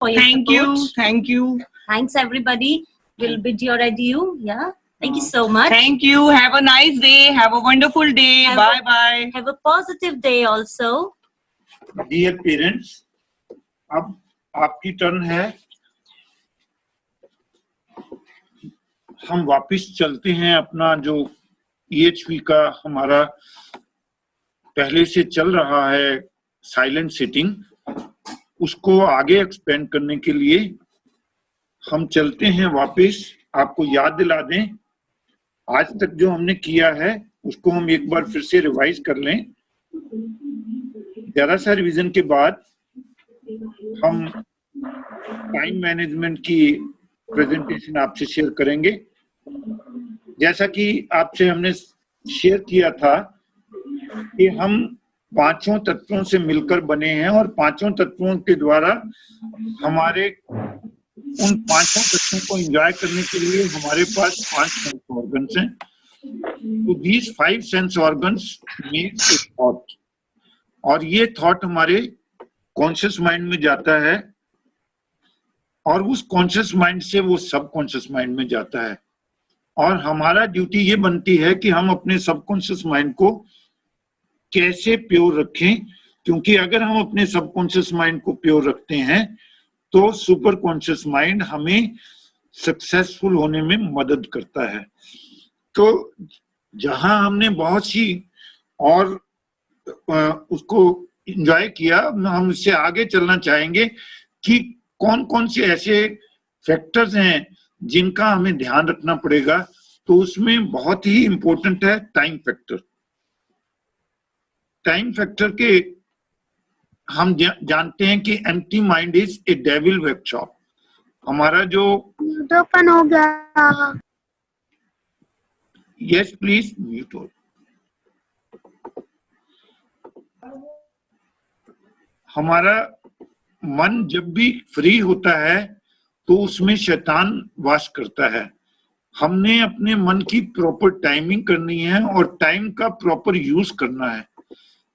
for your support. Thank you. Thanks, everybody. We'll bid your adieu. Yeah. Thank you so much. Thank you. Have a nice day. Have a wonderful day. Bye. Have a positive day also. Dear parents, अब आपकी turn है. हम वापस चलते हैं अपना जो EHP का हमारा पहले से चल रहा है साइलेंट सिटिंग, उसको आगे एक्सपेंड करने के लिए हम चलते हैं वापस. आपको याद दिला दें, आज तक जो हमने किया है उसको हम एक बार फिर से रिवाइज कर लें. जरा सा रिवीजन के बाद हम टाइम मैनेजमेंट की प्रेजेंटेशन आपसे शेयर करेंगे. जैसा कि आपसे हमने शेयर किया था कि हम पांचों तत्वों से मिलकर बने हैं और पांचों तत्वों के द्वारा हमारे उन पांचों तत्वों को एंजॉय करने के लिए हमारे पास 5 सेंस ऑर्गन्स हैं. तो these 5 sense organs make a thought, और ये थॉट हमारे कॉन्शियस माइंड में जाता है और उस कॉन्शियस माइंड से वो सब कॉन्शियस माइंड में जाता है. और हमारा ड्यूटी ये बनती है कि हम अपने सबकॉन्शियस माइंड को कैसे प्योर रखें, क्योंकि अगर हम अपने सबकॉन्शियस माइंड को प्योर रखते हैं तो सुपर कॉन्शियस माइंड हमें सक्सेसफुल होने में मदद करता है. तो जहां हमने बहुत सी और उसको एंजॉय किया, हम इससे आगे चलना चाहेंगे कि कौन कौन से ऐसे फैक्टर्स हैं जिनका हमें ध्यान रखना पड़ेगा. तो उसमें बहुत ही इंपॉर्टेंट है टाइम फैक्टर. टाइम फैक्टर के हम जानते हैं कि empty mind is a devil workshop. हमारा जो ओपन हो गया. यस प्लीज म्यूट हो. हमारा मन जब भी फ्री होता है तो उसमें शैतान वास करता है. हमने अपने मन की प्रॉपर टाइमिंग करनी है और टाइम का प्रॉपर यूज करना है.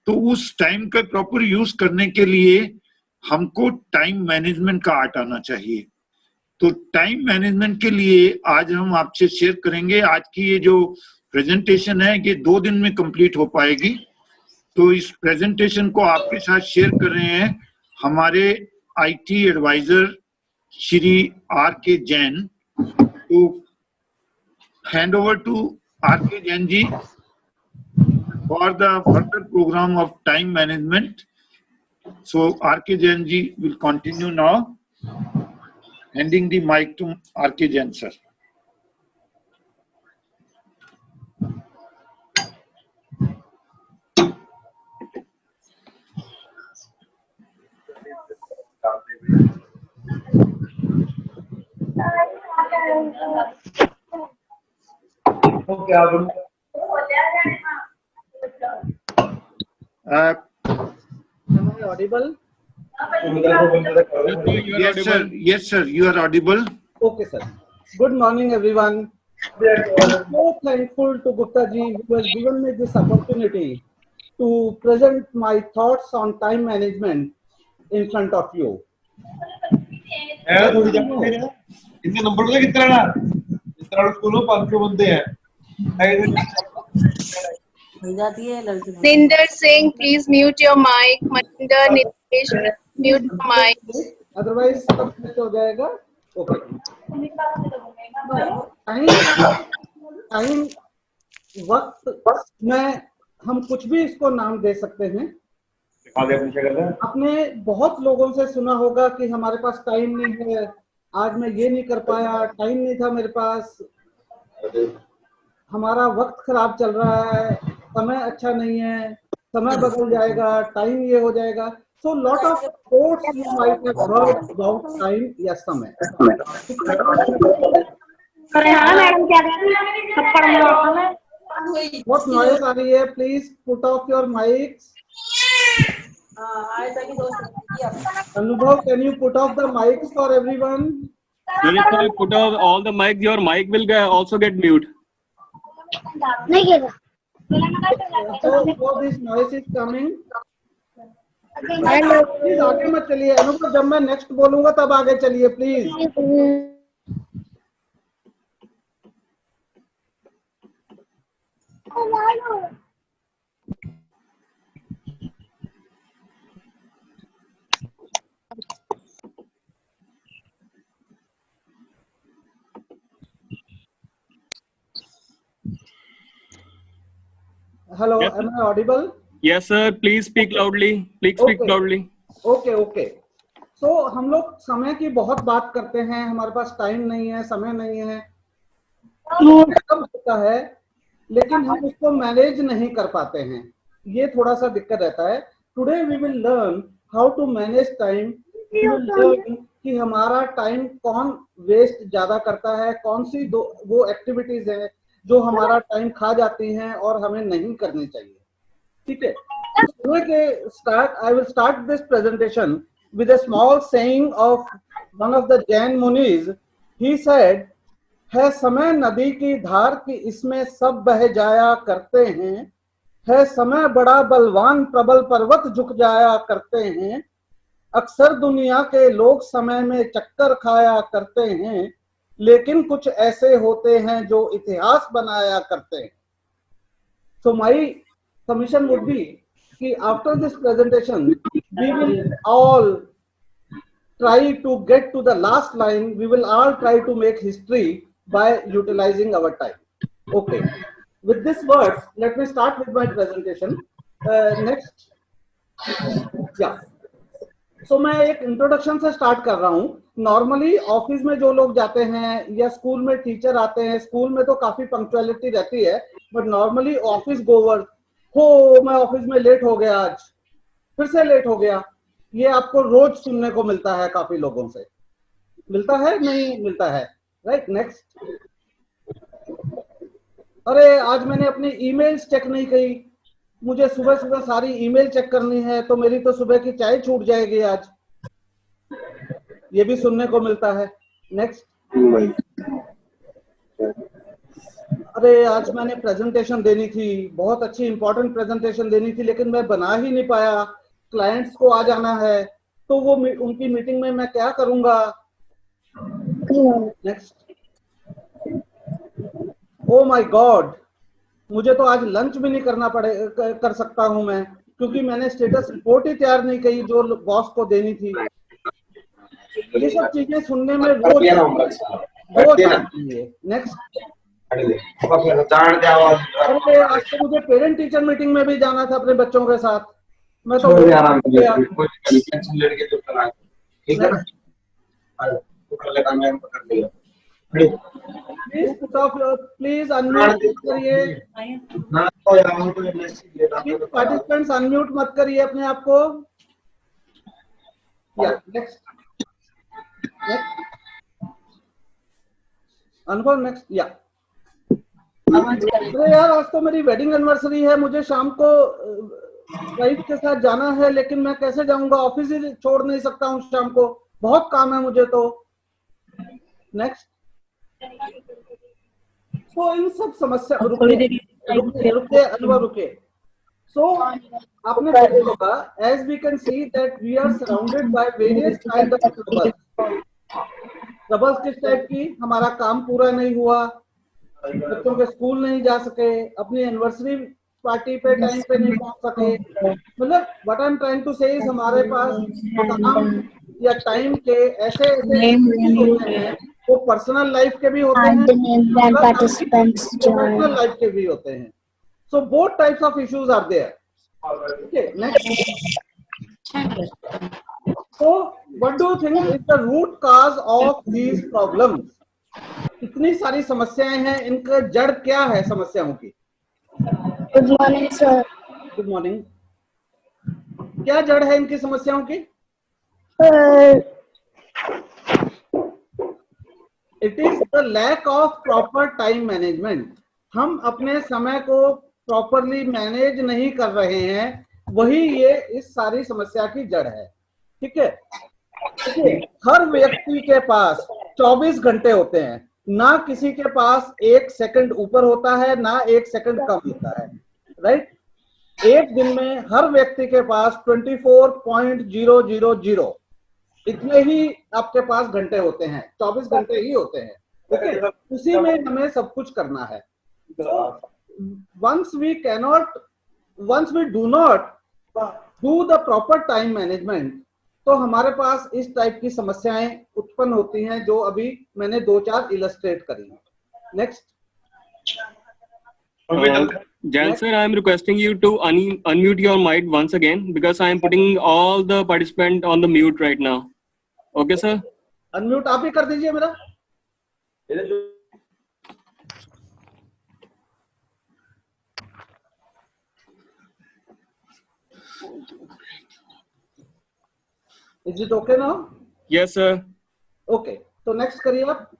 तो उस टाइम का प्रॉपर यूज करने के लिए हमको टाइम मैनेजमेंट का आर्ट आना चाहिए. तो टाइम मैनेजमेंट के लिए आज हम आपसे शेयर करेंगे. आज की ये जो प्रेजेंटेशन है ये 2 दिन में कंप्लीट हो पाएगी. तो इस प्रेजेंटेशन को आपके साथ शेयर कर रहे हैं हमारे IT adviser Shri R.K. Jain. तो hand over to R.K. Jain ji for the further program of time management. So R.K. Jain ji will continue now. Handing the mic to R.K. Jain sir. Okay, am I audible? Yes sir, you are audible. Okay sir. Good morning everyone. I'm so thankful to Gupta ji who has given me this opportunity to present my thoughts on time management in front of you. इतने number तो कितना ना इतना स्कूलों 500 बंदे हैं. Ninder Singh, please mute your mic. Maninder Nitesh, mute the mic. Otherwise सब miss हो जाएगा. Okay. टाइम वक्त में हम कुछ भी इसको नाम दे सकते हैं. आपने बहुत लोगों से सुना होगा कि हमारे पास टाइम नहीं है, आज मैं ये नहीं कर पाया, टाइम नहीं था मेरे पास, हमारा वक्त खराब चल रहा है, समय अच्छा नहीं है, समय बदल जाएगा, टाइम ये हो जाएगा. So lot of quotes you might have heard about time या समय. What noise आ रही है? Please put off your mics. Anubhav, can you put off the mics for everyone? Sir, if I put off all the mics, your mic will also get mute. नहीं गिरा. So this noise is coming. Please आगे मत चलिए अनुभव, जब मैं next बोलूंगा तब आगे चलिए please. Hello, Yes, am I audible? Yes, sir. Please speak loudly. Please speak Okay. loudly. Okay so हम लोग समय की बहुत बात करते हैं, हमारे पास टाइम नहीं है, समय नहीं है, सब होता है, लेकिन हम उसको मैनेज नहीं कर पाते हैं, ये थोड़ा सा दिक्कत रहता है। Today we will learn how to manage time. We will learn कि हमारा टाइम कौन वेस्ट ज्यादा करता है, कौन सी वो एक्टिविटीज है जो हमारा टाइम खा जाती हैं और हमें नहीं करनी चाहिए। ठीक है, I will start this presentation with a small saying of one of the Jain Munis. He said, है समय नदी की धार की इसमें सब बह जाया करते हैं, है समय बड़ा बलवान प्रबल पर्वत झुक जाया करते हैं, अक्सर दुनिया के लोग समय में चक्कर खाया करते हैं, लेकिन कुछ ऐसे होते हैं जो इतिहास बनाया करते हैं। So my submission would be कि after this presentation we will all try to get to the last line, we will all try to make history by utilizing our time. Okay, with this words let me start with my presentation. Next, yeah, so मैं एक introduction से start कर रहा हूँ। Normally office में जो लोग जाते हैं या स्कूल में टीचर आते हैं, स्कूल में तो काफी पंक्चुअलिटी रहती है, बट नॉर्मली ऑफिस गोवर हो, मैं ऑफिस में लेट हो गया, आज फिर से लेट हो गया, ये आपको रोज सुनने को मिलता है, काफी लोगों से मिलता है, नहीं मिलता है, राइट। नेक्स्ट, अरे आज मैंने अपनी ईमेल्स चेक नहीं की, मुझे सुबह सुबह सारी ईमेल चेक करनी है तो मेरी तो सुबह की चाय छूट जाएगी आज, ये भी सुनने को मिलता है। नेक्स्ट, अरे आज मैंने प्रेजेंटेशन देनी थी, बहुत अच्छी इंपॉर्टेंट प्रेजेंटेशन देनी थी, लेकिन मैं बना ही नहीं पाया, क्लाइंट्स को आ जाना है तो वो उनकी मीटिंग में मैं क्या करूंगा। नेक्स्ट, ओ माय गॉड, मुझे तो आज लंच भी नहीं करना कर सकता हूं मैं, क्योंकि मैंने स्टेटस रिपोर्ट ही तैयार नहीं की जो बॉस को देनी थी। ये सब चीजें सुनने में रोज आती है। नेक्स्ट, अरे आज तो मुझे पेरेंट टीचर मीटिंग में भी जाना था अपने बच्चों के साथ, मैं तो प्लीज अनम्यूट करिए, पार्टिसिपेंट्स अनम्यूट मत करिए अपने आप को। नेक्स्ट, अनुभव नेक्स्ट, या अरे यार आज तो मेरी वेडिंग एनिवर्सरी है, मुझे शाम को वाइफ के साथ जाना है, लेकिन मैं कैसे जाऊंगा, ऑफिस ही छोड़ नहीं सकता हूँ शाम को, बहुत काम है मुझे तो। नेक्स्ट, तो इन सब समस्या रुके अनुभव रुके। सो आपने देखा होगा, as we can see that we are surrounded by various kind of troubles. Troubles किस टाइप की, हमारा काम पूरा नहीं हुआ, बच्चों के स्कूल नहीं जा सके, अपनी एनिवर्सरी पार्टी पे टाइम पे नहीं पहुंच सके, मतलब what I am trying to say is हमारे पास काम या टाइम के ऐसे होते हैं, वो पर्सनल लाइफ के भी होते हैं, प्रोफेशनल लाइफ के भी होते हैं। So both types of issues are there. Okay, next, so what do you think is the root cause of these problems? इतनी सारी समस्याएं हैं, इनका जड़ क्या है समस्याओं की? Good morning sir. Good morning, क्या जड़ है इनकी समस्याओं की? It is the lack of proper time management. हम अपने समय को प्रॉपरली मैनेज नहीं कर रहे हैं, वही ये इस सारी समस्या की जड़ है। ठीक है, हर व्यक्ति के पास 24 घंटे होते हैं, ना किसी के पास 1 सेकंड ऊपर होता है, ना 1 सेकंड कम होता है, राइट। एक दिन में हर व्यक्ति के पास 24.000 इतने ही आपके पास घंटे होते हैं, 24 घंटे ही होते हैं। ओके, उसी में हमें सब कुछ करना है। once we do not do the proper time management, तो हमारे पास इस टाइप की समस्याएं उत्पन्न होती हैं जो अभी मैंने 2-4 इलस्ट्रेट करी हैं। Next. Jan sir, I am requesting you to unmute your mic once again because I am putting all the participants on the mute right now. Okay, sir? Unmute आप ही कर दीजिए मेरा। Is it okay now? Yes, sir. Okay, तो next करिए आप।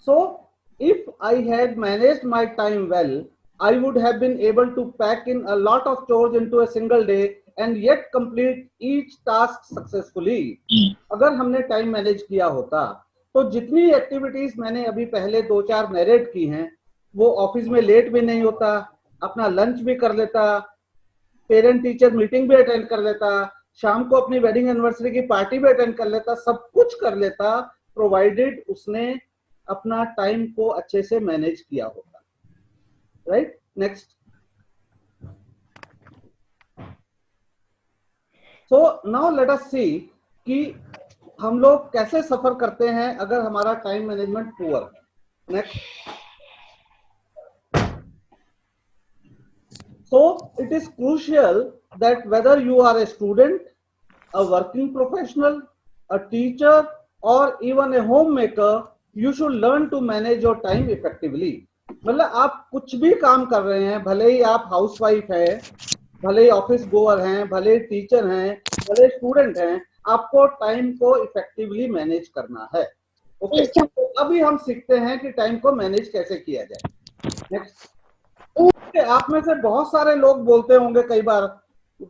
So if I had managed my time well, I would have been able to pack in a lot of chores into a single day and yet complete each task successfully. अगर हमने time manage किया होता तो जितनी activities मैंने अभी पहले 2-4 narrate की हैं वो ऑफिस में लेट भी नहीं होता, अपना लंच भी कर लेता, पेरेंट टीचर मीटिंग भी अटेंड कर लेता, शाम को अपनी वेडिंग एनिवर्सरी की पार्टी भी अटेंड कर लेता, सब कुछ कर लेता, प्रोवाइडेड उसने अपना टाइम को अच्छे से मैनेज किया होगा। Right, next. So now let us see कि हम लोग कैसे सफर करते हैं अगर हमारा टाइम मैनेजमेंट पुअर है। Next. So it is crucial that whether you are a student, a working professional, a teacher, or even a homemaker, you should learn to manage your time effectively. मतलब आप कुछ भी काम कर रहे हैं, भले ही आप हाउसवाइफ हैं, भले ही ऑफिस गोअर हैं, भले ही टीचर हैं, भले स्टूडेंट हैं, आपको टाइम को इफेक्टिवली मैनेज करना है। ओके, अभी हम सीखते हैं कि टाइम को मैनेज कैसे किया जाए। नेक्स्ट। आप में से बहुत सारे लोग बोलते होंगे, कई बार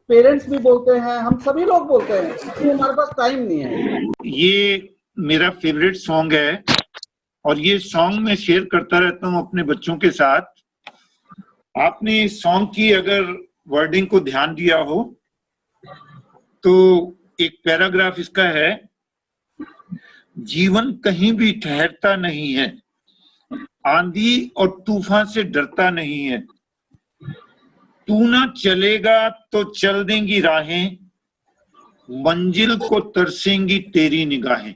पेरेंट्स भी बोलते हैं, हम सभी लोग बोलते हैं कि हमारे पास टाइम नहीं है। ये मेरा फेवरेट सॉन्ग है और ये सॉन्ग मैं शेयर करता रहता हूँ अपने बच्चों के साथ। आपने इस सॉन्ग की अगर वर्डिंग को ध्यान दिया हो तो एक पैराग्राफ इसका है, जीवन कहीं भी ठहरता नहीं है, आंधी और तूफान से डरता नहीं है, तू ना चलेगा तो चल देंगी राहें, मंजिल को तरसेंगी तेरी निगाहें।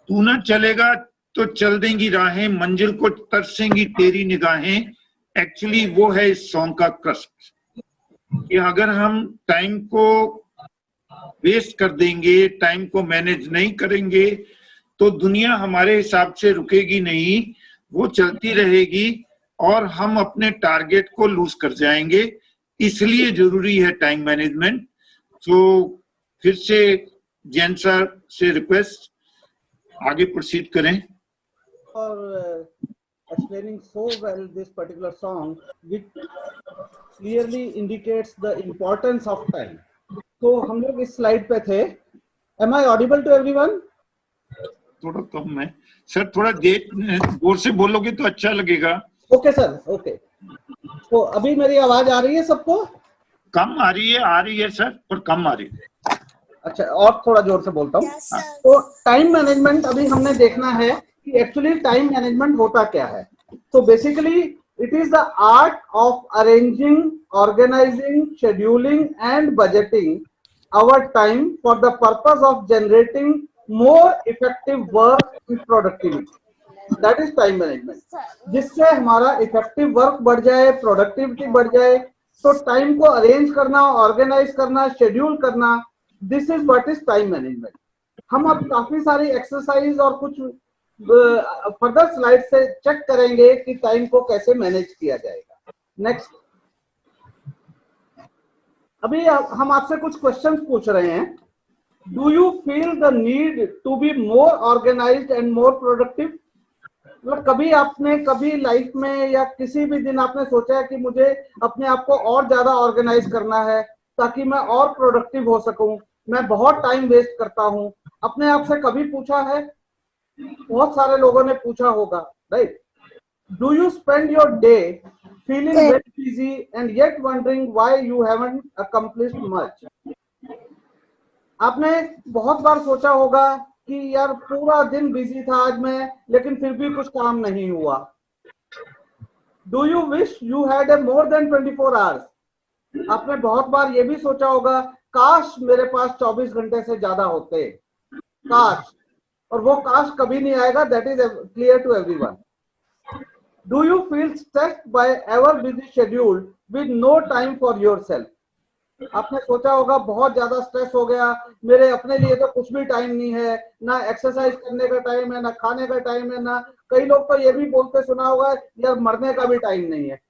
तू ना चलेगा तो चल देंगी राहें, मंजिल को तरसेंगी तेरी निगाहें। एक्चुअली वो है इस सॉन्ग का क्रस्ट कि अगर हम टाइम को वेस्ट कर देंगे, टाइम को मैनेज नहीं करेंगे तो दुनिया हमारे हिसाब से रुकेगी नहीं, वो चलती रहेगी और हम अपने टारगेट को लूज कर जाएंगे। इसलिए जरूरी है टाइम मैनेजमेंट। तो फिर से जैन सर से रिक्वेस्ट, आगे प्रोसीड करें। और explaining so well this particular song which clearly indicates the importance of time. तो हम लोग इस स्लाइड पे थे। Am I audible to everyone? थोड़ा कम है सर, थोड़ा जोर से बोलोगे तो अच्छा लगेगा। Okay sir, okay. तो अभी मेरी आवाज आ रही है सबको? कम आ रही है सर, पर कम आ रही है। अच्छा, और थोड़ा जोर से बोलता हूँ। तो टाइम मैनेजमेंट अभी हमने देखना है कि एक्चुअली टाइम मैनेजमेंट होता क्या है। तो basically it is the art of arranging, organising, scheduling and budgeting our time for the purpose of generating more effective work and productivity. That is time management. जिससे हमारा इफेक्टिव वर्क बढ़ जाए, productivity बढ़ जाए, तो टाइम को arrange करना, organise करना, शेड्यूल करना, this is what is time management. हम अब काफी सारी एक्सरसाइज और कुछ फर्दर स्लाइड से चेक करेंगे कि टाइम को कैसे मैनेज किया जाएगा। नेक्स्ट। अभी हम आपसे कुछ क्वेश्चंस पूछ रहे हैं। Do you feel the need to be more organized and more productive? मतलब कभी आपने कभी लाइफ में या किसी भी दिन आपने सोचा है कि मुझे अपने आप को और ज्यादा ऑर्गेनाइज करना है ताकि मैं और प्रोडक्टिव हो सकूं, मैं बहुत टाइम वेस्ट करता हूं। अपने आप से कभी पूछा है? बहुत सारे लोगों ने पूछा होगा, right? Do you spend your day feeling very busy and yet wondering why you haven't accomplished much? आपने बहुत बार सोचा होगा कि यार पूरा दिन बिजी था आज मैं, लेकिन फिर भी कुछ काम नहीं हुआ. Do you wish you had a more than 24 hours? आपने बहुत बार ये भी सोचा होगा, काश मेरे पास 24 घंटे से ज्यादा होते, काश. और वो काश कभी नहीं आएगा. That is clear to everyone. Do you feel stressed by ever busy schedule with no time for yourself? आपने सोचा होगा बहुत ज्यादा स्ट्रेस हो गया, मेरे अपने लिए तो कुछ भी टाइम नहीं है, ना एक्सरसाइज करने का टाइम है, ना खाने का टाइम है, ना कई लोग तो ये भी बोलते सुना होगा यार मरने का भी टाइम नहीं है.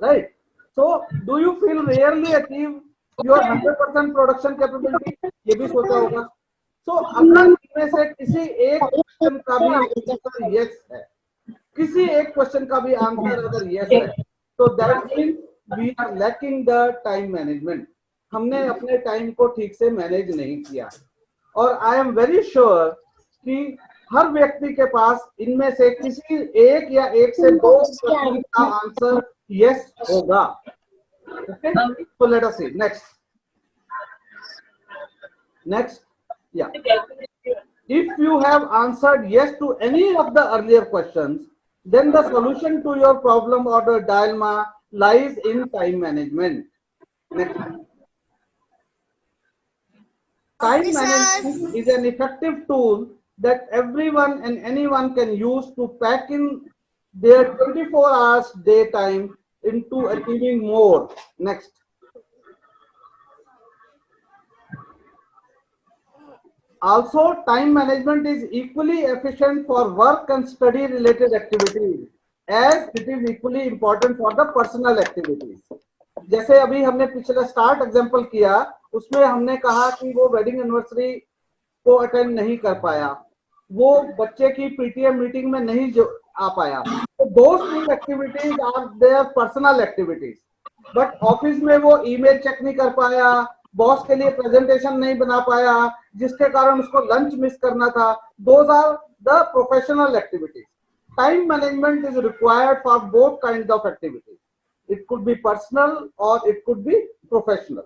Right. So do you feel rarely achieve your 100% production capability? ये भी सोचा होगा. सो अगर इनमें से किसी एक क्वेश्चन का भी आंसर यस है, किसी एक क्वेश्चन का भी आंसर अगर यस है, तो that means we are lacking the time management. हमने अपने टाइम को ठीक से मैनेज नहीं किया. और आई एम वेरी श्योर कि हर व्यक्ति के पास इनमें से किसी एक या एक से दो क्वेश्चन का आंसर यस होगा. Okay, so let us see next. Yeah. If you have answered yes to any of the earlier questions, then the solution to your problem or the dilemma lies in time management. Next. Time management is an effective tool that everyone and anyone can use to pack in their 24 hours daytime into achieving more. Next. Also, time management is equally efficient for work and study related activities as it is equally important for the personal activities. जैसे अभी हमने पिछला start example किया, उसमें हमने कहा कि वो वेडिंग एनिवर्सरी को अटेंड नहीं कर पाया, वो बच्चे की पीटीएम मीटिंग में नहीं आ पाया. तो those activities are their personal activities. But office में वो ईमेल चेक नहीं कर पाया, बॉस के लिए प्रेजेंटेशन नहीं बना पाया, जिसके कारण उसको लंच मिस करना था. Those are the professional activities. Time management is required for both kind of activities. It could be personal or it could be professional.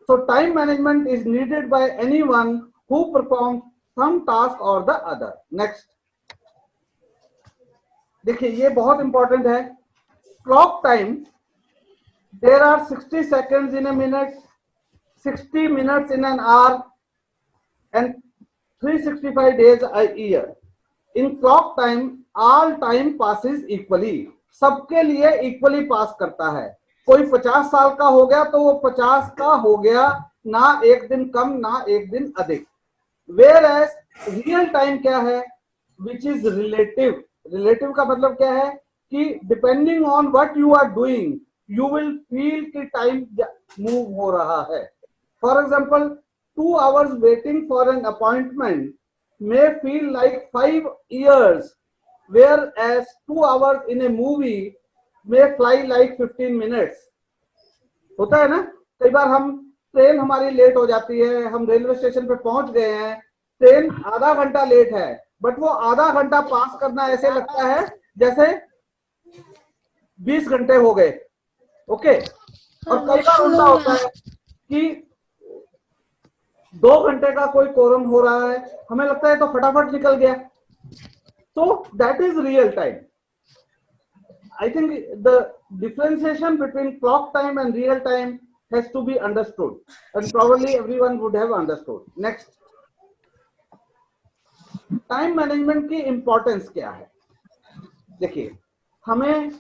So time management is needed by anyone who performs some task or the other. Next. देखिए ये बहुत important है. Clock time. There are 60 seconds in a minute, 60 minutes in an hour, and 365 days a year. In clock time, all time passes equally. सबके लिए equally पास करता है. कोई 50 साल का हो गया तो वो 50 का हो गया, ना एक दिन कम ना एक दिन अधिक. वेयर एज रियल टाइम क्या है, विच इज रिलेटिव. रिलेटिव का मतलब क्या है कि depending on what you are doing you will feel कि टाइम मूव हो रहा है. For example 2 hours waiting for an appointment may feel like 5 years. Whereas 2 hours in a movie may fly like 15 minutes. होता है ना, कई बार हम train हमारी लेट हो जाती है, हम रेलवे स्टेशन पे पहुंच गए हैं, ट्रेन आधा घंटा लेट है, बट वो आधा घंटा पास करना ऐसे लगता है जैसे 20 घंटे हो गए. ओके. और कई बार उल्टा होता है कि 2 घंटे का कोई कोरम हो रहा है, हमें लगता है तो फटाफट निकल गया. So that is real time. I think the differentiation between clock time and real time has to be understood, and probably everyone would have understood. Next, time management की importance क्या है. देखिए, हमें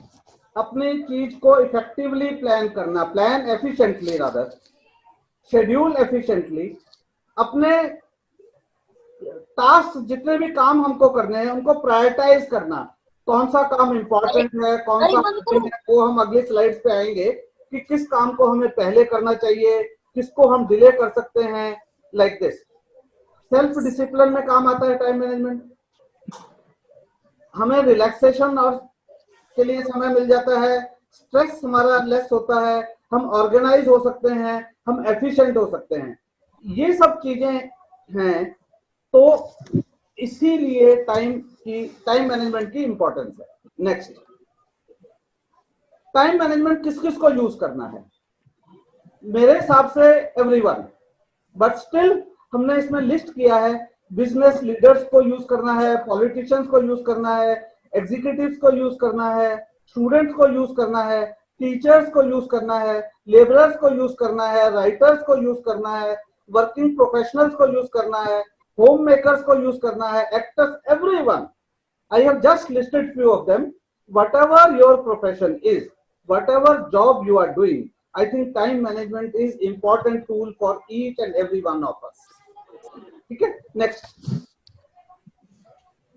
अपनी चीज को effectively प्लान करना, plan efficiently rather, schedule efficiently, अपने टास्क जितने भी काम हमको करने हैं उनको प्रायोरिटाइज करना. कौन सा काम इंपॉर्टेंट है, कौन सा है, वो हम अगली स्लाइड्स पे आएंगे कि किस काम को हमें पहले करना चाहिए, किसको हम डिले कर सकते हैं. Like this. सेल्फ डिसिप्लिन में काम आता है टाइम मैनेजमेंट. हमें रिलैक्सेशन और के लिए समय मिल जाता है, स्ट्रेस हमारा लेस होता है, हम ऑर्गेनाइज हो सकते हैं, हम एफिशिएंट हो सकते हैं. ये सब चीजें हैं. तो इसीलिए टाइम मैनेजमेंट की इंपॉर्टेंस है. नेक्स्ट, टाइम मैनेजमेंट किस किस को यूज करना है? मेरे हिसाब से एवरीवन, बट स्टिल हमने इसमें लिस्ट किया है, बिजनेस लीडर्स को यूज करना है, पॉलिटिशियंस को यूज करना है, एग्जीक्यूटिव्स को यूज करना है, स्टूडेंट्स को यूज करना है, टीचर्स को यूज करना है, लेबरर्स को यूज करना है, राइटर्स को यूज करना है, वर्किंग प्रोफेशनल्स को यूज करना है, होम मेकर्स को यूज करना है, actors, everyone. I have just listed few of them. Whatever your profession is, whatever job you are doing, I think time management is important tool for each and every one of us. ठीक है, next.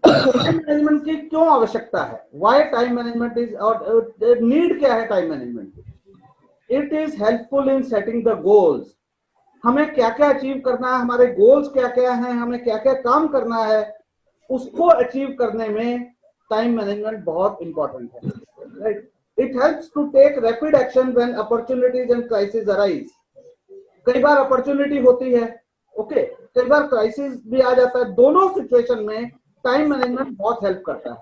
Time management की क्यों आवश्यकता है? Why time management is, और need क्या है time management की? It is helpful in setting the goals. हमें क्या क्या अचीव करना है, हमारे गोल्स क्या क्या हैं, हमें क्या क्या काम करना है, उसको अचीव करने में टाइम मैनेजमेंट बहुत इंपॉर्टेंट है. Right, it helps to take rapid action when opportunities and crisis arise. कई बार अपॉर्चुनिटी होती है, ओके, कई बार क्राइसिस भी आ जाता है. दोनों सिचुएशन में टाइम मैनेजमेंट बहुत हेल्प करता है.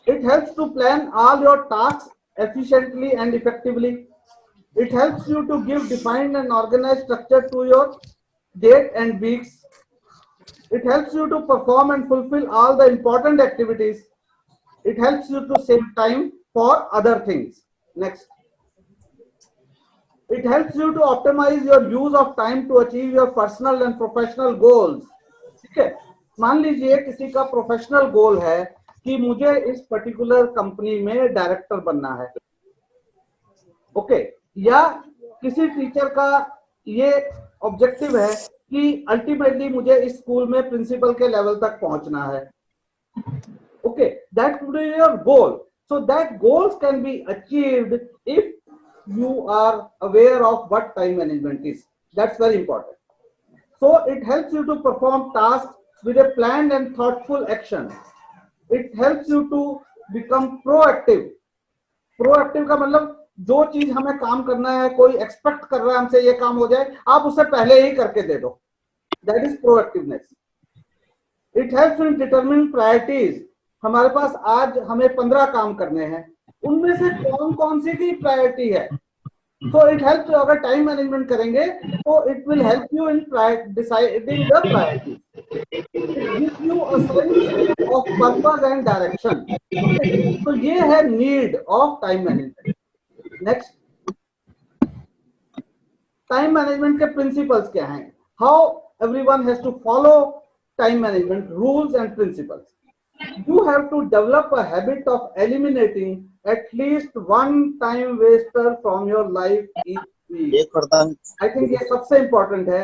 It helps to plan all your task efficiently and effectively. It helps you to give defined and organized structure to your date and weeks. It helps you to perform and fulfill all the important activities. It helps you to save time for other things. Next. It helps you to optimize your use of time to achieve your personal and professional goals. ठीक है, मान लीजिए किसी का professional गोल है कि मुझे इस पर्टिकुलर कंपनी में डायरेक्टर बनना है, ओके, या किसी टीचर का ये ऑब्जेक्टिव है कि अल्टीमेटली मुझे इस स्कूल में प्रिंसिपल के लेवल तक पहुंचना है, okay, that could be your goal. So that goals can be achieved if you are aware of what time management is. That's very important. So it helps you to perform tasks with a planned and thoughtful action. It helps you to become proactive. Proactive का मतलब जो चीज हमें काम करना है, कोई expect कर रहा है हमसे ये काम हो जाए, आप उससे पहले ही करके दे दो. That is proactiveness. It helps in determining priorities. हमारे पास आज हमें 15 काम करने हैं, उनमें से कौन कौन सी की प्रायोरिटी है. So it helps, अगर टाइम मैनेजमेंट करेंगे तो it will help you in deciding the priorities. It gives you a sense of purpose and direction. तो ये है need of time management. Next, time management के प्रिंसिपल्स क्या हैं? How everyone has to follow time management rules and principles. You have to develop a habit of eliminating at least one time waster from your life each week. I think ये सबसे important है.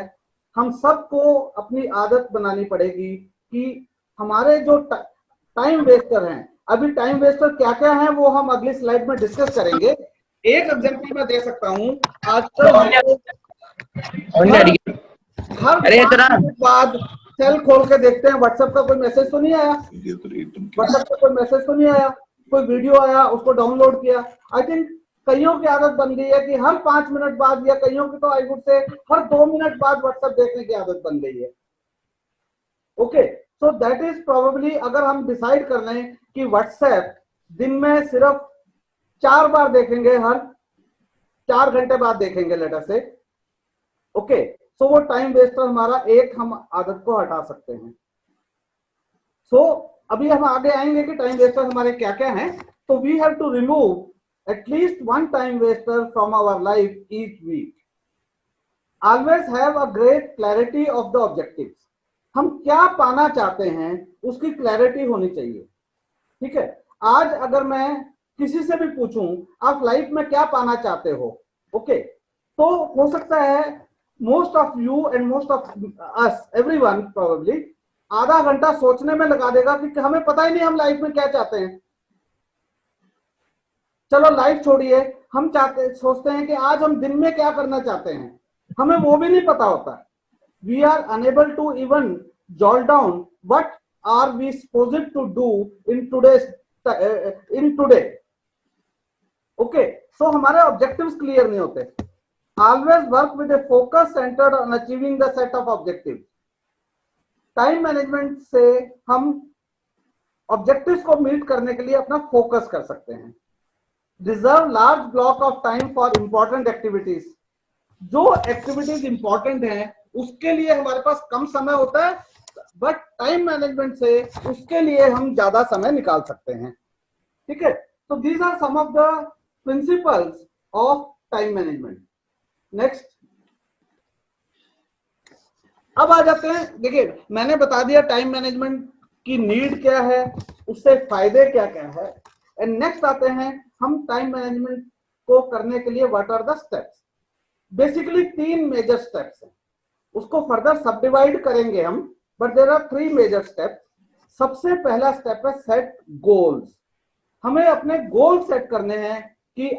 हम सबको अपनी आदत बनानी पड़ेगी कि हमारे जो टाइम वेस्टर हैं, अभी टाइम वेस्टर क्या क्या हैं वो हम अगली स्लाइड में डिस्कस करेंगे. एक एग्जांपल मैं दे सकता हूँ. आजकल हर 5 मिनट बाद सेल खोल के देखते हैं व्हाट्सएप का कोई मैसेज तो नहीं आया, व्हाट्सएप का कोई मैसेज तो नहीं आया, कोई वीडियो आया उसको डाउनलोड किया. आई थिंक कईयों की आदत बन गई है कि हर 5 मिनट बाद, या कईयों की तो I would say her 2 minute बाद व्हाट्सएप देखने की आदत बन गई है. Okay, so that is probably, अगर हम डिसाइड कर लें कि व्हाट्सएप दिन में सिर्फ 4 बार देखेंगे, हर 4 घंटे बाद देखेंगे लेटर से, ओके, तो वो टाइम वेस्टर हमारा एक हम आदत को हटा सकते हैं. सो अभी हम आगे आएंगे कि टाइम वेस्टर हमारे क्या क्या हैं. तो we have to remove at least one time waster from our life each week. Always have a great clarity of the objectives. हम क्या पाना चाहते हैं उसकी क्लैरिटी होनी चाहिए. ठीक है, आज अगर मैं किसी से भी पूछूं आप लाइफ में क्या पाना चाहते हो, ओके, तो हो सकता है most of you and most of us, everyone probably, आधा घंटा सोचने में लगा देगा कि हमें पता ही नहीं हम लाइफ में क्या चाहते हैं. चलो लाइफ छोड़िए, हम सोचते हैं कि आज हम दिन में क्या करना चाहते हैं, हमें वो भी नहीं पता होता. We are unable to even jot down what are we supposed to do in today. Okay, so हमारे ऑब्जेक्टिव्स क्लियर नहीं होते. Always work with a focus centered on achieving the set of objectives. Time management से हम objectives को meet करने के लिए अपना फोकस कर सकते हैं। Reserve large block of time for important activities, जो एक्टिविटीज इंपॉर्टेंट हैं उसके लिए हमारे पास कम समय होता है, बट टाइम मैनेजमेंट से उसके लिए हम ज्यादा समय निकाल सकते हैं। ठीक है, तो these are some of the principles of time management. Next, अब आ जाते हैं, देखिए मैंने बता दिया टाइम मैनेजमेंट की नीड क्या है, उससे फायदे क्या क्या है। एंड नेक्स्ट आते हैं हम टाइम मैनेजमेंट को करने के लिए what are the steps. Basically 3 major steps हैं, उसको फर्दर सब डिवाइड करेंगे हम, but there are 3 major steps. सबसे पहला स्टेप है सेट गोल्स। हमें अपने गोल सेट करने हैं कि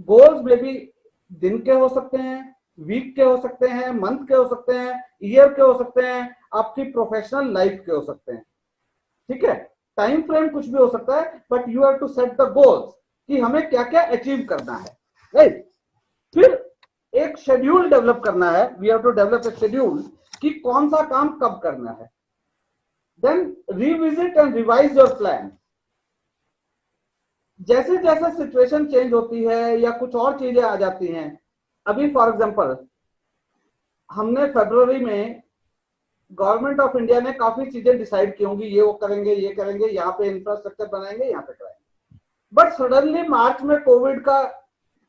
गोल्स में भी दिन के हो सकते हैं, वीक के हो सकते हैं, मंथ के हो सकते हैं, ईयर के हो सकते हैं, आपकी प्रोफेशनल लाइफ के हो सकते हैं। ठीक है, टाइम फ्रेम कुछ भी हो सकता है, but you have to set the goals कि हमें क्या क्या अचीव करना है, राइट। फिर एक शेड्यूल डेवलप करना है, we have to develop a schedule कि कौन सा काम कब करना है। Then revisit and revise your plan. जैसे जैसे सिचुएशन चेंज होती है या कुछ और चीजें आ जाती हैं, अभी फॉर एग्जांपल हमने फरवरी में गवर्नमेंट ऑफ इंडिया ने काफी चीजें डिसाइड की होंगी, ये वो करेंगे, ये करेंगे, यहाँ पे इंफ्रास्ट्रक्चर बनाएंगे, यहाँ पे कराएंगे, बट सडनली मार्च में कोविड का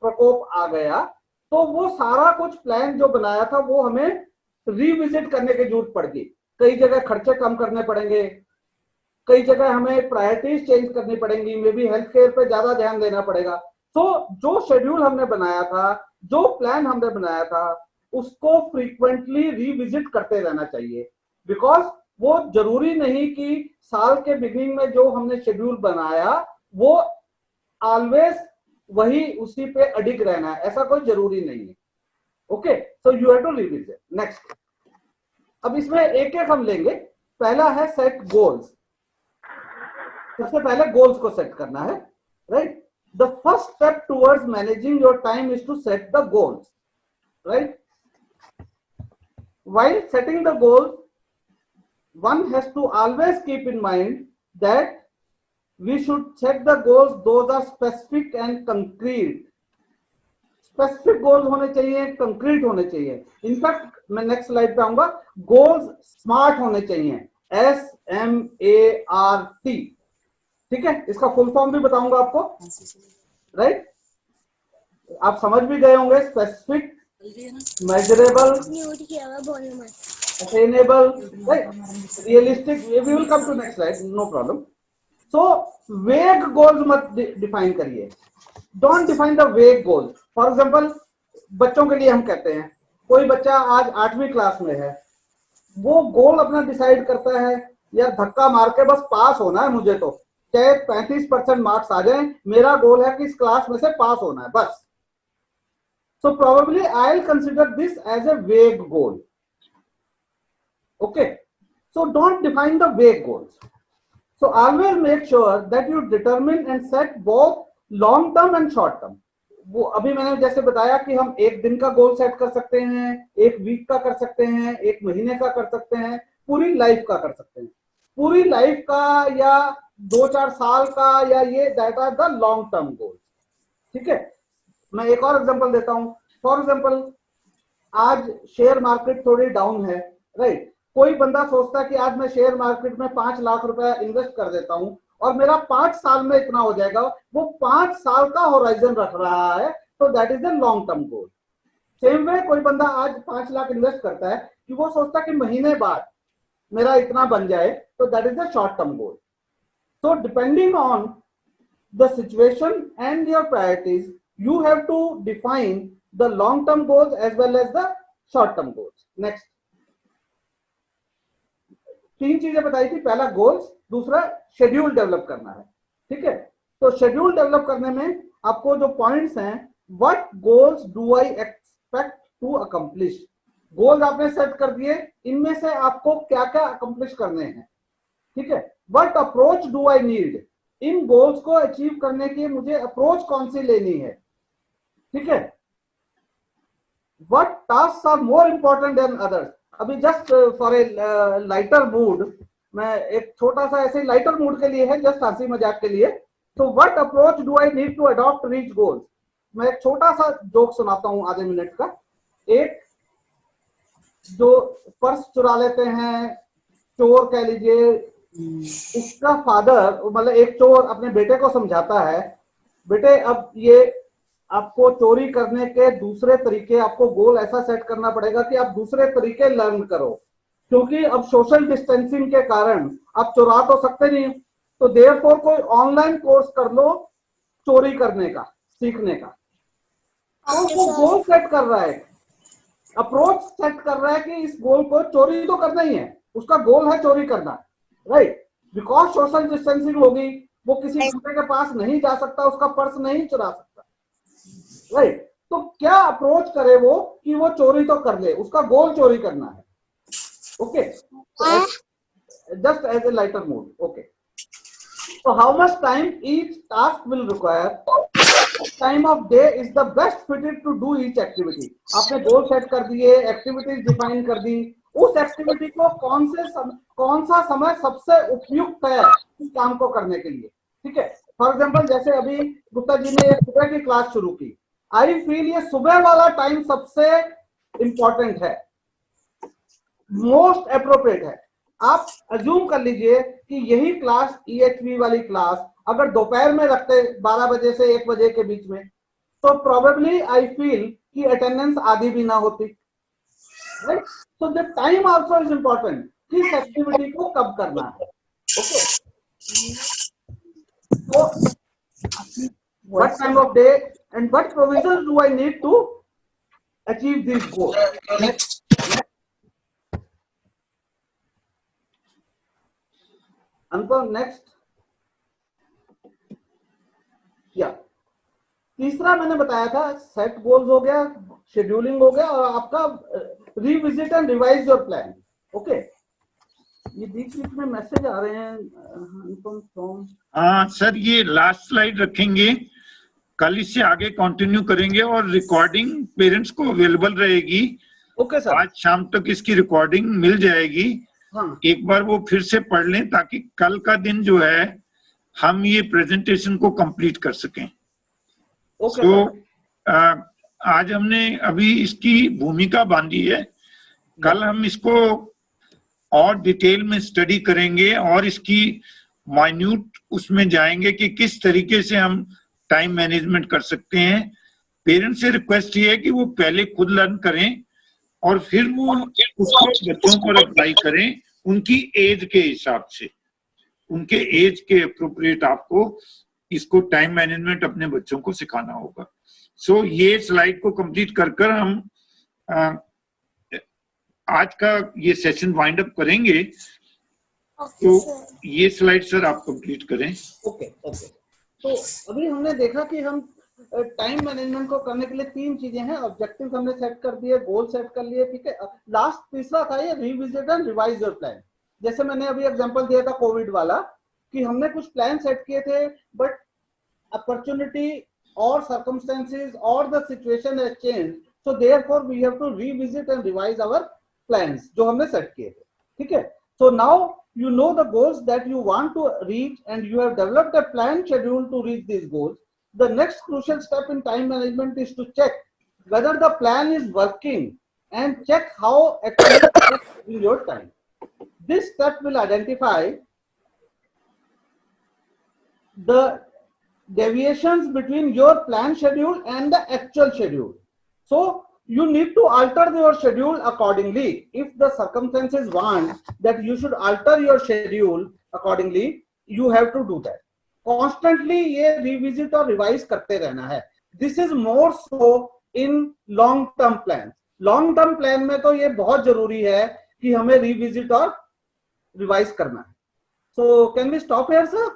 प्रकोप आ गया, तो वो सारा कुछ प्लान जो बनाया था वो हमें रिविजिट करने की जरूरत पड़ गई। कई जगह खर्चे कम करने पड़ेंगे, कई जगह हमें प्रायोरिटीज चेंज करनी पड़ेंगी, मे बी हेल्थ केयर पे ज्यादा ध्यान देना पड़ेगा। तो जो शेड्यूल हमने बनाया था, जो प्लान हमने बनाया था, उसको फ्रीक्वेंटली रिविजिट करते रहना चाहिए, बिकॉज वो जरूरी नहीं कि साल के बिगिनिंग में जो हमने शेड्यूल बनाया वो ऑलवेज वही उसी पे अडिग रहना है, ऐसा कोई जरूरी नहीं है। Okay, so you have to revisit. Next, अब इसमें एक एक हम लेंगे। पहला है सेट गोल्स। सबसे पहले गोल्स को सेट करना है, right. The first step towards managing your time is to set the goals, right. While setting the goals, one has to always keep in mind that we should set the goals, those are specific and concrete. Specific goals होने चाहिए, concrete होने चाहिए। In fact मैं next slide पे आऊंगा, goals smart होने चाहिए, SMART। ठीक है, इसका फुल फॉर्म भी बताऊंगा आपको, राइट। आप समझ भी गए होंगे, specific, measurable, attainable, right, realistic. We will come to next slide, no problem. So vague goals मत define करिए, don't define the vague goals. For example, बच्चों के लिए हम कहते हैं, कोई बच्चा आज 8वीं क्लास में है, वो गोल अपना डिसाइड करता है, यार धक्का मार के बस पास होना है मुझे, तो चाहे 35% मार्क्स आ जाए, मेरा गोल है कि इस क्लास में से पास होना है बस। So probably I'll consider this as a vague goal. Okay, so don't define the vague goals. So always make sure that you determine and set both long term and short term. वो अभी मैंने जैसे बताया कि हम एक दिन का गोल सेट कर सकते हैं, एक वीक का कर सकते हैं, एक महीने का कर सकते हैं, पूरी लाइफ का कर सकते हैं। पूरी लाइफ का या 2-4 साल का, या ये that are the long term goal. ठीक है, मैं एक और एग्जांपल देता हूं। फॉर एग्जांपल, आज शेयर मार्केट थोड़ी डाउन है, राइट। कोई बंदा सोचता है कि आज मैं शेयर मार्केट में 5 लाख रुपए इन्वेस्ट कर देता हूं और मेरा 5 साल में इतना हो जाएगा, वो 5 साल का होराइजन रख रहा है, तो that is the long term goal. Same way कोई बंदा आज 5 लाख इन्वेस्ट करता है कि वो सोचता है कि महीने बाद मेरा इतना बन जाए, तो that is the short term goal. So depending on the situation and your priorities, you have to define the long-term goals as well as the short-term goals. Next, 3 चीजें बताई थी। पहला गोल्स, दूसरा शेड्यूल डेवलप करना है। ठीक है, तो शेड्यूल डेवलप करने में आपको जो पॉइंट्स हैं, what goals do I expect to accomplish. Goals आपने सेट कर दिए, इनमें से आपको क्या क्या अकम्प्लिश करने हैं। ठीक है, what approach do I need, in goals को अचीव करने की मुझे अप्रोच कौन सी लेनी है। ठीक है, what task are more important than others. अभी just for a lighter mood मैं एक छोटा सा ऐसे लाइटर मूड के लिए है, जस्ट हंसी मजाक के लिए। तो what approach do I need to adopt reach goals? मैं एक छोटा सा जोक सुनाता हूँ आधे मिनट का। एक जो पर्स चुरा लेते हैं, चोर कह लीजिए, उसका फादर, मतलब एक चोर अपने बेटे को समझाता है, बेटे अब ये आपको चोरी करने के दूसरे तरीके, आपको गोल ऐसा सेट करना पड़ेगा कि आप दूसरे तरीके लर्न करो, क्योंकि अब सोशल डिस्टेंसिंग के कारण आप चुरा तो सकते नहीं, तो देयरफॉर कोई ऑनलाइन कोर्स कर लो चोरी करने का, सीखने का। तो वो गोल सेट कर रहा है, अप्रोच सेट कर रहा है कि इस गोल को चोरी तो करना ही है, उसका गोल है चोरी करना, राइट? बिकॉज सोशल डिस्टेंसिंग होगी, वो किसी दूसरे के पास नहीं जा सकता, उसका पर्स नहीं चुरा सकता, राइट? तो क्या अप्रोच करे वो कि वो चोरी तो कर ले, उसका गोल चोरी करना है। Okay, just as a lighter mood. Okay, so how much time each task will require? Time of day is the best fitted to do each activity. आपने गोल सेट कर दिए, एक्टिविटीज डिफाइन कर दी, उस एक्टिविटी को कौन सा समय सबसे उपयुक्त है इस काम को करने के लिए, ठीक है? फॉर एग्जाम्पल जैसे अभी गुप्ता जी ने सुबह की क्लास शुरू की, आई फील ये सुबह वाला टाइम सबसे इंपॉर्टेंट है, मोस्ट अप्रोप्रिएट है। आप अज्यूम कर लीजिए कि यही क्लास EHV वाली क्लास अगर दोपहर में रखते 12 बजे से 1 बजे के बीच में, तो प्रोबेबली आई फील कि अटेंडेंस आधी भी ना होती, right? So the time also is important, किस एक्टिविटी को कब करना है। ओके, तो what time of day and what provision do I need to achieve this goal? Anupam, next. या तीसरा मैंने बताया था, सेट गोल्स हो गया, शेड्यूलिंग हो गया, और आपका revisit and revise your plan. Okay, ये बीच बीच में मैसेज आ रहे हैं अनुपम फ्रॉम। हाँ सर, ये लास्ट स्लाइड रखेंगे, कल इससे आगे कंटिन्यू करेंगे, और रिकॉर्डिंग पेरेंट्स को अवेलेबल रहेगी। ओके सर, आज शाम तक इसकी रिकॉर्डिंग मिल जाएगी। हाँ, एक बार वो फिर से पढ़ लें ताकि कल का दिन जो है हम ये प्रेजेंटेशन को कंप्लीट कर सकें। ओके तो आज हमने अभी इसकी भूमिका बांधी है, कल हम इसको और डिटेल में स्टडी करेंगे और इसकी माइन्यूट उसमें जाएंगे कि किस तरीके से हम टाइम मैनेजमेंट कर सकते हैं। पेरेंट्स से रिक्वेस्ट ये है कि वो पहले खुद लर्न करें और फिर वो उसको बच्चों पर अप्लाई करें उनकी एज के हिसाब से, उनके एज के अप्रोप्रिएट आपको इसको टाइम मैनेजमेंट अपने बच्चों को सिखाना होगा। सो ये स्लाइड को कंप्लीट कर हम आज का ये सेशन वाइंड अप करेंगे। तो ये स्लाइड सर आप कंप्लीट करें। ओके ओके, तो अभी हमने देखा कि हम टाइम मैनेजमेंट को करने के लिए 3 चीजें हैं, ऑब्जेक्टिव हमने सेट कर दिए, गोल सेट कर लिए, ठीक है। लास्ट तीसरा था ये revisit and revise your plan. जैसे मैंने अभी एग्जांपल दिया था कोविड वाला, कि हमने कुछ प्लान सेट किए थे, बट अपॉर्चुनिटी और सर्कमस्टेंसेस और the situation has changed, so therefore we have to revisit and revise our plans जो हमने सेट किए थे, ठीक है। So now you know the goals that you want to reach and you have developed a plan schedule to reach these goals. The next crucial step in time management is to check whether the plan is working and check how actually in your time. This step will identify the deviations between your plan schedule and the actual schedule. So you need to alter your schedule accordingly. If the circumstances want that you should alter your schedule accordingly, you have to do that. Constantly ये revisit और revise करते रहना है. This is more so in long term plans. Long term plan में तो ये बहुत जरूरी है कि हमें revisit और revise करना है. So can we stop here, sir?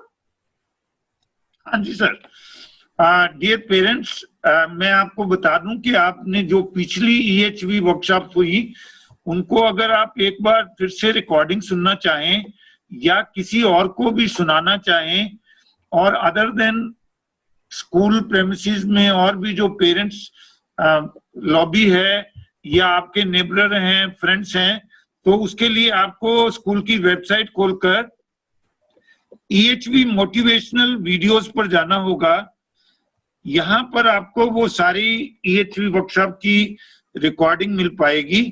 हाँ जी सर। डियर पेरेंट्स, मैं आपको बता दूं कि आपने जो पिछली EHV वर्कशॉप हुई उनको अगर आप एक बार फिर से रिकॉर्डिंग सुनना चाहें या किसी और को भी सुनाना चाहें, और अदर देन स्कूल प्रेमिसेस में और भी जो पेरेंट्स लॉबी है या आपके नेबर हैं, फ्रेंड्स हैं, तो उसके लिए आपको स्कूल की वेबसाइट खोलकर EHV मोटिवेशनल वीडियोस पर जाना होगा। यहाँ पर आपको वो सारी EHV वर्कशॉप की रिकॉर्डिंग मिल पाएगी।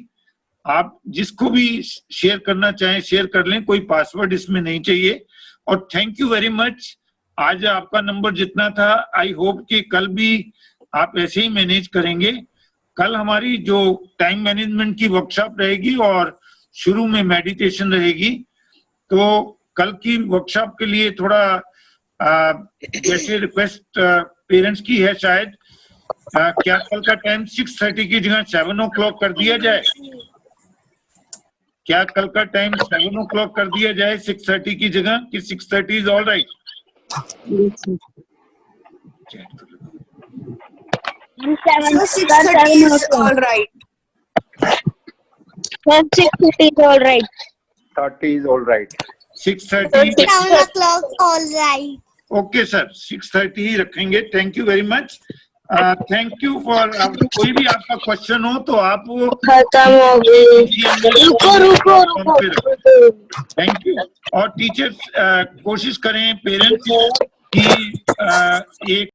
आप जिसको भी शेयर करना चाहें शेयर कर लें, कोई पासवर्ड इसमें नहीं चाहिए। और थैंक यू वेरी मच। आज आपका नंबर जितना था, आई होप कि कल भी आप ऐसे ही मैनेज करेंगे। कल हमारी जो टाइम मैनेजमेंट की वर्कशॉप रहेगी और शुरू में मेडिटेशन रहेगी। तो कल की वर्कशॉप के लिए थोड़ा जैसे रिक्वेस्ट पेरेंट्स की है शायद, क्या कल का टाइम 6:30 की जगह 7 o'clock कर दिया जाए? क्या कल का टाइम 7 o'clock कर दिया जाए 6:30 की जगह, कि 6:30 is all right? 6:30 is all right. 6:30 is all right. 30 is all right. 6:30 7 o'clock all right. Okay sir, 6:30 ही रखेंगे। Thank you very much. Thank you for, कोई भी आपका क्वेश्चन हो तो आप वो खत्म हो गई। रुको। Thank you. और टीचर्स कोशिश करें पेरेंट्स की एक